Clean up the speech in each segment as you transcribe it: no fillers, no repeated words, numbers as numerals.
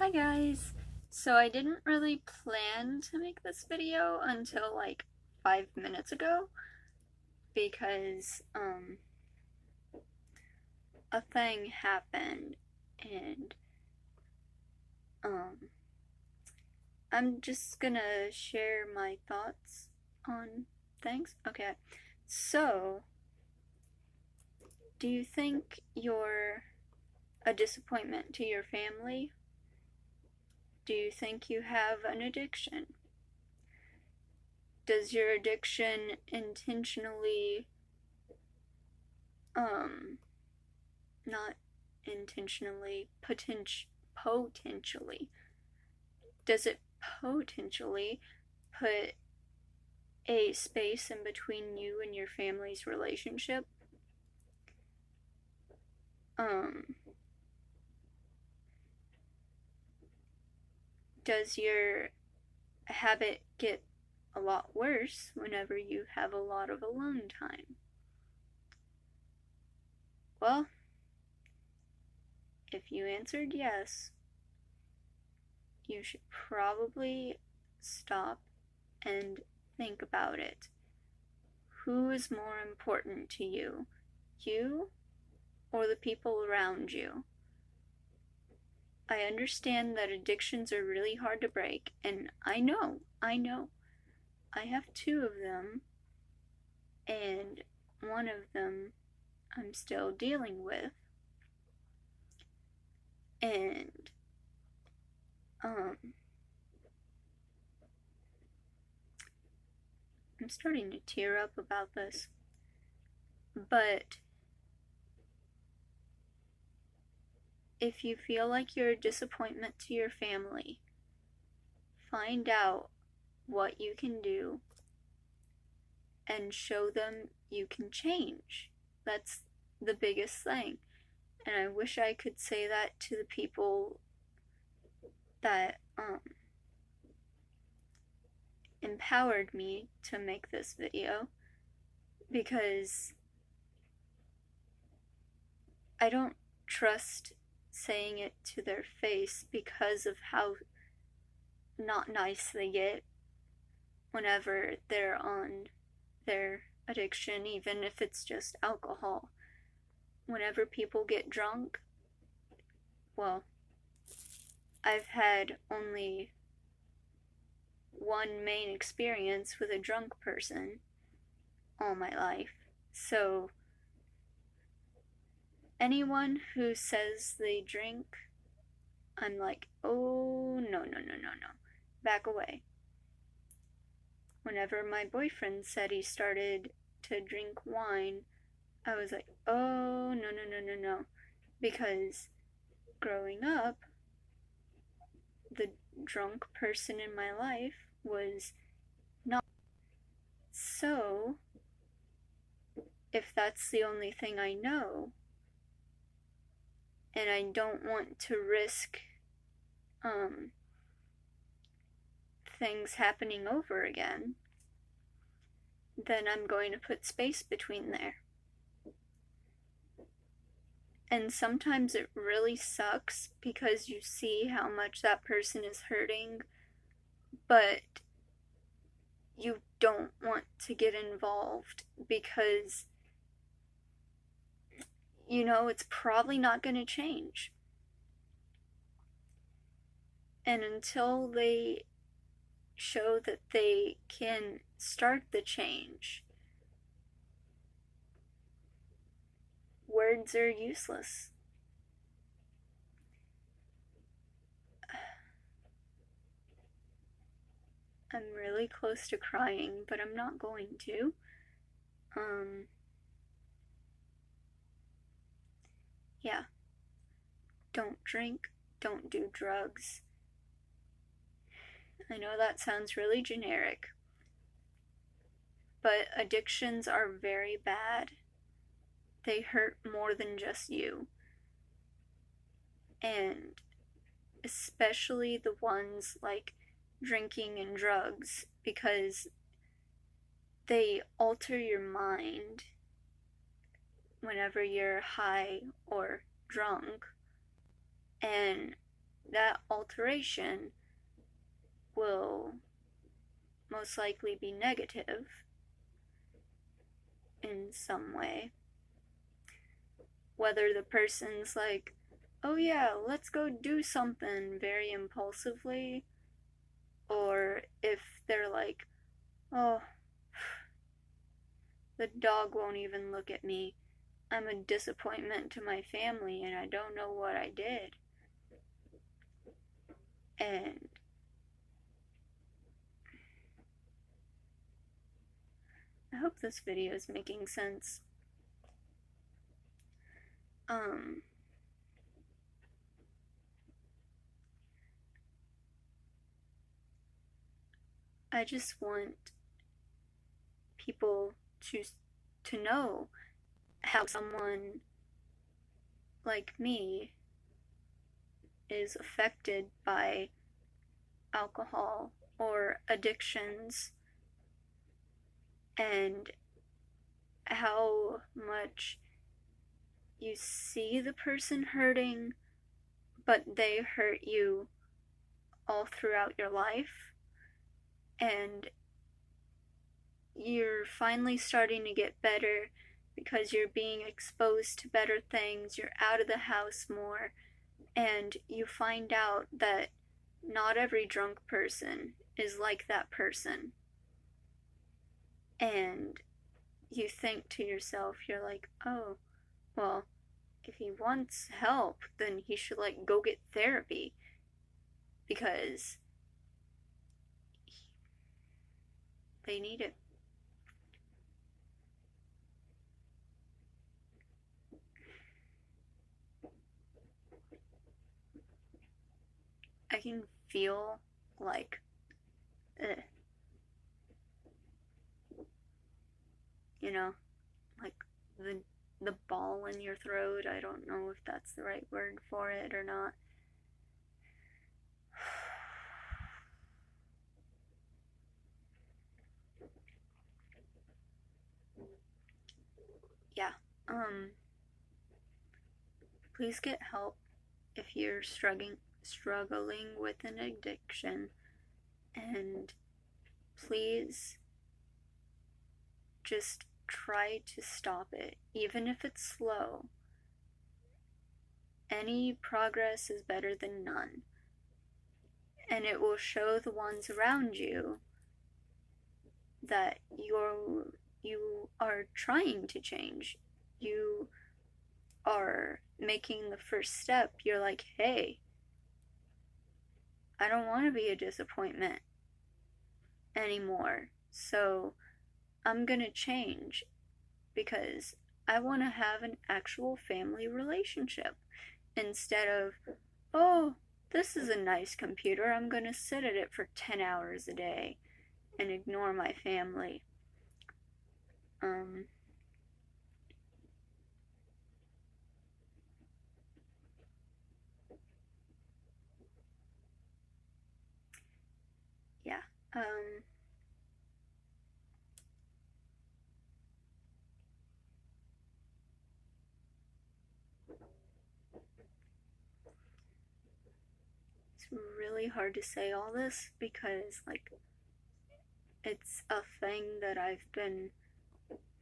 Hi guys! So I didn't really plan to make this video until like 5 minutes ago because a thing happened and um I'm just gonna share my thoughts on things. Okay. So, do you think you're a disappointment to your family? Do you think you have an addiction? Does your addiction intentionally um not intentionally, potentially, does it potentially put a space in between you and your family's relationship? Um, does your habit get a lot worse whenever you have a lot of alone time? Well, if you answered yes, you should probably stop and think about it. Who is more important to you? You or the people around you? I understand that addictions are really hard to break, and I have two of them, and one of them I'm still dealing with. And, um, I'm starting to tear up about this. But if you feel like you're a disappointment to your family, find out what you can do and show them you can change. That's the biggest thing. And I wish I could say that to the people that empowered me to make this video, because I don't trust saying it to their face because of how not nice they get whenever they're on their addiction, even if it's just alcohol. Whenever people get drunk, well, I've had only one main experience with a drunk person all my life. So, anyone who says they drink, I'm like, oh, no, no, no, no, no. Back away. Whenever my boyfriend said he started to drink wine, I was like, oh, no, no, no, no, no. Because growing up, the drunk person in my life was not. So, if that's the only thing I know, and I don't want to risk things happening over again, then I'm going to put space between there. And sometimes it really sucks because you see how much that person is hurting, but you don't want to get involved because you know it's probably not going to change. And until they show that they can start the change, words are useless. I'm really close to crying, but I'm not going to. Yeah. Don't drink, don't do drugs. I know that sounds really generic, but addictions are very bad. They hurt more than just you. And especially the ones like drinking and drugs, because they alter your mind whenever you're high or drunk. And that alteration will most likely be negative in some way. Whether the person's like, oh yeah, let's go do something very impulsively, or if they're like, oh, the dog won't even look at me. I'm a disappointment to my family and I don't know what I did. And I hope this video is making sense. I just want people to know how someone like me is affected by alcohol or addictions, and how much you see the person hurting, but they hurt you all throughout your life, and you're finally starting to get better because you're being exposed to better things, you're out of the house more, and you find out that not every drunk person is like that person. And you think to yourself, you're like, oh, well, if he wants help, then he should like go get therapy because they need it. I can feel like, you know, like the ball in your throat. I don't know if that's the right word for it or not. Yeah. Please get help if you're struggling with an addiction, and please just try to stop it, even if it's slow. Any progress is better than none, and it will show the ones around you that you are trying to change. You are making the first step. You're like, hey, I don't want to be a disappointment anymore, so I'm gonna change because I want to have an actual family relationship instead of, oh, this is a nice computer, I'm gonna sit at it for 10 hours a day and ignore my family. Yeah. It's really hard to say all this because, like, it's a thing that I've been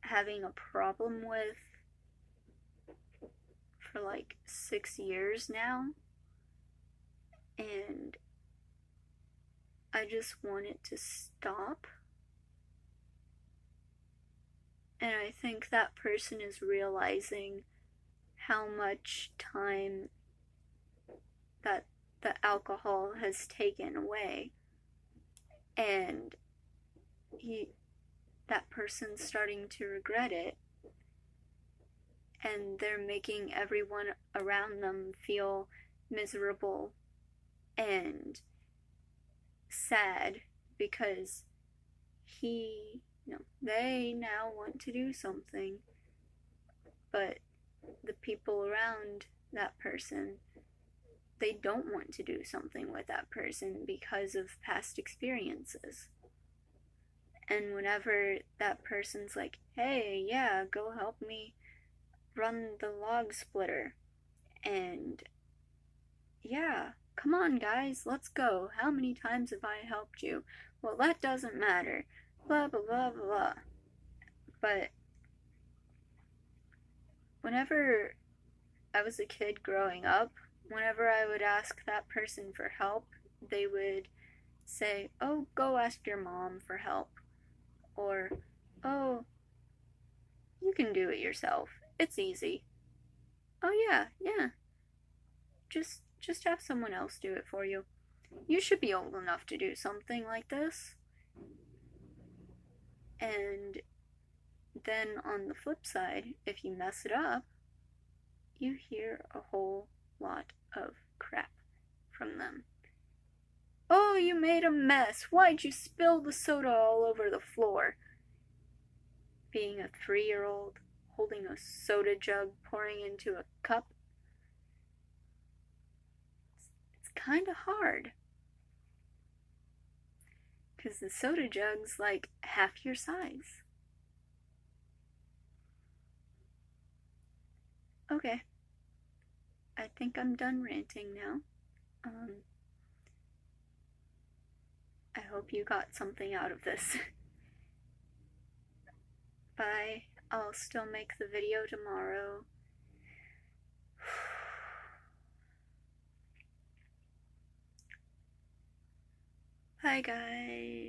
having a problem with for like 6 years now, and I just want it to stop. And I think that person is realizing how much time that the alcohol has taken away, and that person's starting to regret it, and they're making everyone around them feel miserable and sad because they now want to do something, but the people around that person, they don't want to do something with that person because of past experiences. And whenever that person's like, hey, yeah, go help me run the log splitter, and yeah, Come on, guys, let's go. How many times have I helped you? Well, that doesn't matter. Blah, blah, blah, blah. But whenever I was a kid growing up, whenever I would ask that person for help, they would say, oh, go ask your mom for help. Or, oh, you can do it yourself. It's easy. Oh, yeah, yeah. Just have someone else do it for you. You should be old enough to do something like this. And then on the flip side, if you mess it up, you hear a whole lot of crap from them. Oh, you made a mess. Why'd you spill the soda all over the floor? Being a 3-year-old, holding a soda jug, pouring into a cup, it's kind of hard. Because the soda jug's like half your size. Okay, I think I'm done ranting now. I hope you got something out of this. Bye. I'll still make the video tomorrow. Bye, guys.